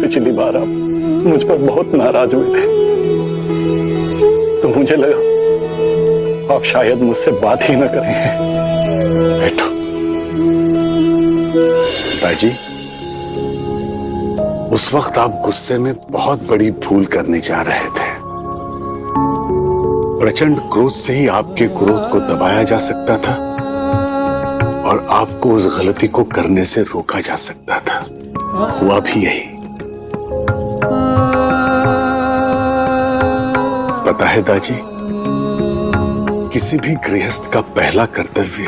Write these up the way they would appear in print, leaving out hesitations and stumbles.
पिछली बार आप मुझ पर बहुत नाराज हुए थे, तो मुझे लगा आप शायद मुझसे बात ही न करेंगे। बैठो। पिताजी, उस वक्त आप गुस्से में बहुत बड़ी भूल करने जा रहे थे। प्रचंड क्रोध से ही आपके क्रोध को दबाया जा सकता था और आपको उस गलती को करने से रोका जा सकता था। हुआ भी यही। पता है दाजी, किसी भी गृहस्थ का पहला कर्तव्य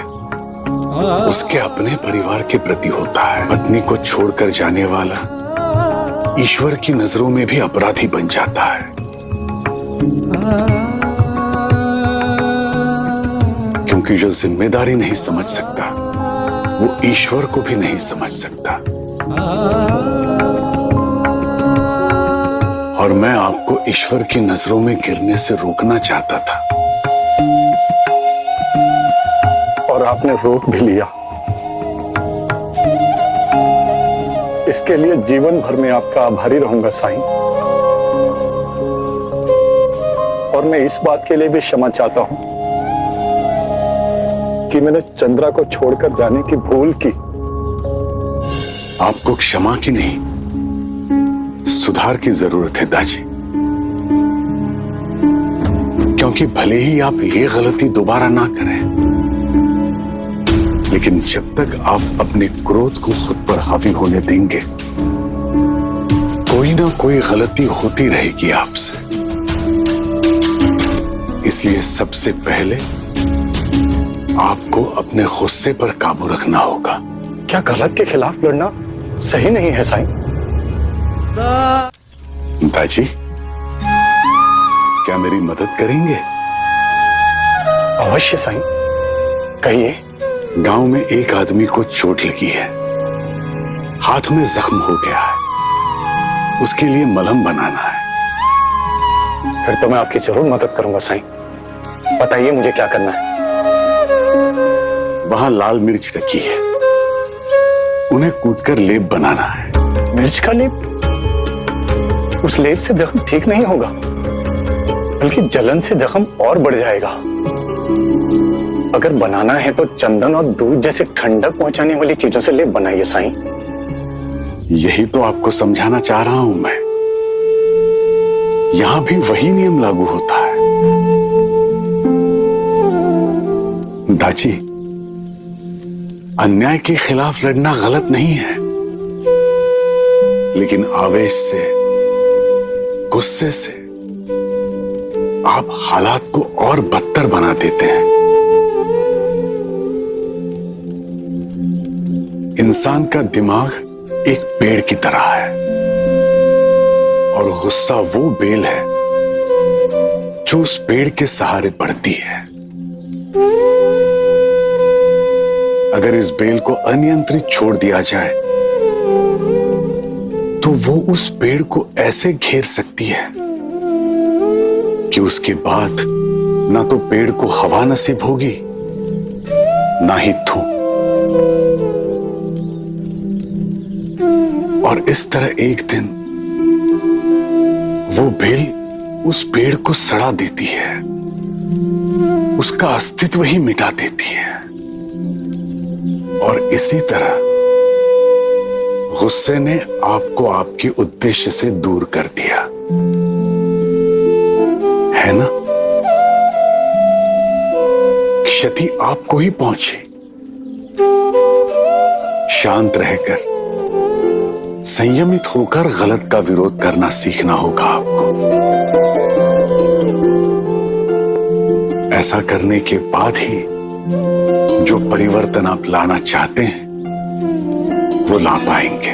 उसके अपने परिवार के प्रति होता है। पत्नी को छोड़कर जाने वाला ईश्वर की नजरों में भी अपराधी बन जाता है। क्योंकि जो जिम्मेदारी नहीं समझ सकता वो ईश्वर को भी नहीं समझ सकता। और मैं आपको ईश्वर की नजरों में गिरने से रोकना चाहता था, और आपने रोक भी लिया। इसके लिए जीवन भर में आपका आभारी रहूंगा साईं। और मैं इस बात के लिए भी क्षमा चाहता हूं कि मैंने चंद्रा को छोड़कर जाने की भूल की। आपको क्षमा की नहीं, सुधार की जरूरत है दाजी। क्योंकि भले ही आप ये गलती दोबारा ना करें, लेकिन जब तक आप अपने क्रोध को खुद पर हावी होने देंगे, कोई ना कोई गलती होती रहेगी आपसे। इसलिए सबसे पहले आपको अपने गुस्से पर काबू रखना होगा। क्या गलत के खिलाफ लड़ना सही नहीं है साईं? दाजी, क्या मेरी मदद करेंगे? अवश्य साईं, कहिए। गांव में एक आदमी को चोट लगी है, हाथ में जख्म हो गया है, उसके लिए मलहम बनाना है। फिर तो मैं आपकी जरूर मदद करूंगा साईं। बताइए मुझे क्या करना है। वहां लाल मिर्च रखी है, उन्हें कूटकर लेप बनाना है। मिर्च का लेप? उस लेप से जख्म ठीक नहीं होगा, बल्कि जलन से जख्म और बढ़ जाएगा। अगर बनाना है तो चंदन और दूध जैसे ठंडक पहुंचाने वाली चीजों से लेप बनाइए साईं। यही तो आपको समझाना चाह रहा हूं मैं। यहां भी वही नियम लागू होता है। दाजी, अन्याय के खिलाफ लड़ना गलत नहीं है, लेकिन आवेश से, गुस्से से आप हालात को और बदतर बना देते हैं। इंसान का दिमाग एक पेड़ की तरह है, और गुस्सा वो बेल है जो उस पेड़ के सहारे बढ़ती है। अगर इस बेल को अनियंत्रित छोड़ दिया जाए तो वो उस पेड़ को ऐसे घेर सकती है कि उसके बाद ना तो पेड़ को हवा नसीब होगी, ना ही धूप। और इस तरह एक दिन वो बेल उस पेड़ को सड़ा देती है, उसका अस्तित्व ही मिटा देती है। और इसी तरह गुस्से ने आपको आपके उद्देश्य से दूर कर दिया है ना? क्षति आपको ही पहुंची। शांत रहकर, संयमित होकर गलत का विरोध करना सीखना होगा आपको। ऐसा करने के बाद ही जो परिवर्तन आप लाना चाहते हैं वो ला पाएंगे।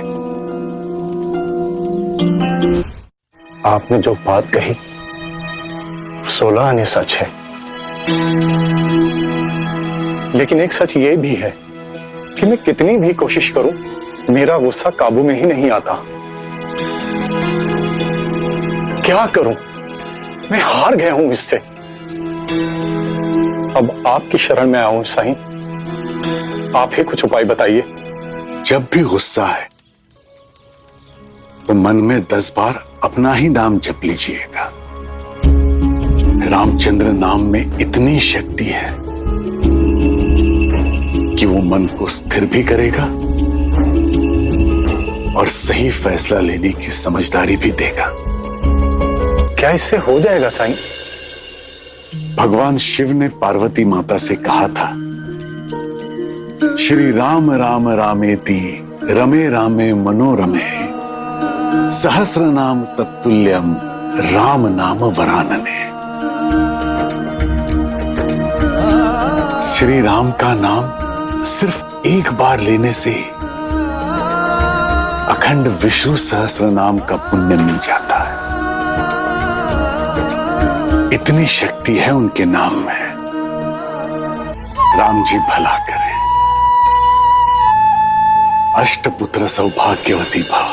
आपने जो बात कही 16 आने सच है, लेकिन एक सच ये भी है कि मैं कितनी भी कोशिश करूं, मेरा गुस्सा काबू में ही नहीं आता। क्या करूं? मैं हार गया हूं इससे। अब आपकी शरण में आऊं साईं, आप ही कुछ उपाय बताइए। जब भी गुस्सा है तो मन में 10 बार अपना ही नाम जप लीजिएगा। रामचंद्र नाम में इतनी शक्ति है कि वो मन को स्थिर भी करेगा और सही फैसला लेने की समझदारी भी देगा। क्या इससे हो जाएगा साईं? भगवान शिव ने पार्वती माता से कहा था, श्री राम राम रामेति रमे रामे मनोरमे सहस्र नाम तत्तुल्यम राम नाम वरानने। श्री राम का नाम सिर्फ एक बार लेने से अखंड विष्णु सहस्र नाम का पुण्य मिल जाता है। इतनी शक्ति है उनके नाम में। राम जी भला करें। अष्टपुत्र सौभाग्यवती भव।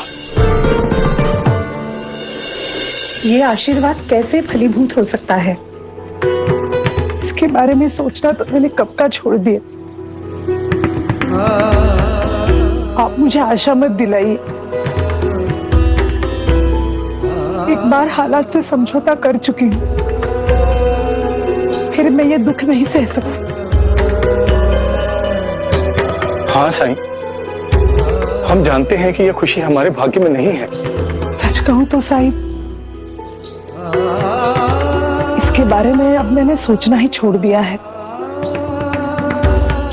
ये आशीर्वाद कैसे फलीभूत हो सकता है? इसके बारे में सोचना तो मैंने कब का छोड़ दिया। आप मुझे आशा मत दिलाइए। एक बार हालात से समझौता कर चुकी हूँ, फिर मैं ये दुख नहीं सह सकती। हाँ साईं, हम जानते हैं कि यह खुशी हमारे भाग्य में नहीं है। सच कहूं तो साईं, इसके बारे में अब मैंने सोचना ही छोड़ दिया है,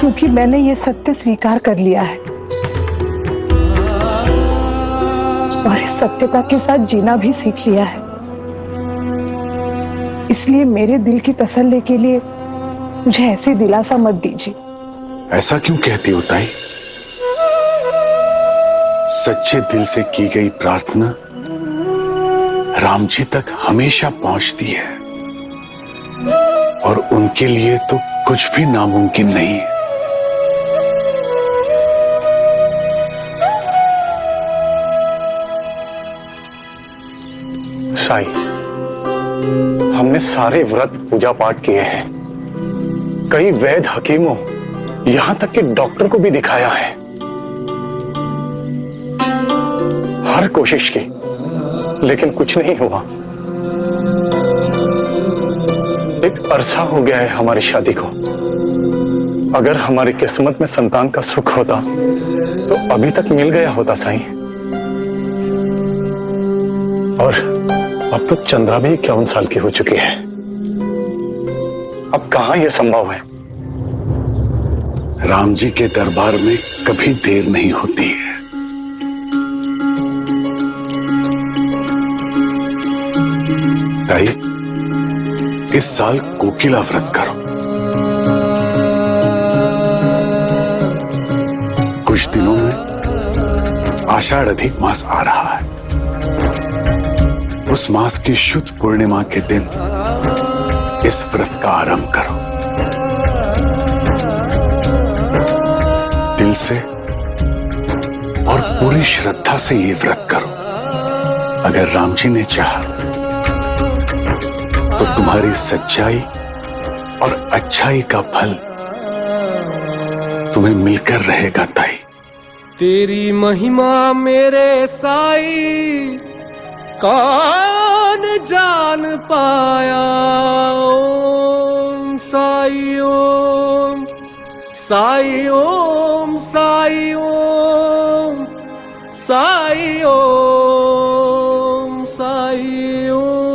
क्योंकि मैंने ये सत्य स्वीकार कर लिया है और इस सत्यता के साथ जीना भी सीख लिया है। इसलिए मेरे दिल की तसल्ली के लिए मुझे ऐसी दिलासा मत दीजिए। ऐसा क्यों कहती हो ताई? सच्चे दिल से की गई प्रार्थना राम जी तक हमेशा पहुंचती है और उनके लिए तो कुछ भी नामुमकिन नहीं है। साईं, हमने सारे व्रत पूजा पाठ किए हैं, कई वैद्य हकीमों यहां तक कि डॉक्टर को भी दिखाया है, हर कोशिश की, लेकिन कुछ नहीं हुआ। एक अरसा हो गया है हमारी शादी को। अगर हमारी किस्मत में संतान का सुख होता तो अभी तक मिल गया होता साईं। और अब तो चंद्रा भी 51 साल की हो चुकी है। अब कहां यह संभव है? राम जी के दरबार में कभी देर नहीं होती है। ताई, इस साल कोकिला व्रत करो। कुछ दिनों में आषाढ़ अधिक मास आ रहा है। उस मास की शुद्ध पूर्णिमा के दिन इस व्रत का आरंभ करो। दिल से और पूरी श्रद्धा से ये व्रत करो। अगर राम जी ने चाहा तो तुम्हारी सच्चाई और अच्छाई का फल तुम्हें मिलकर रहेगा ताई। तेरी महिमा मेरे साई कौन जान पाया। ओम साई ओम साई ओम साई ओम साई ओम साई ओम।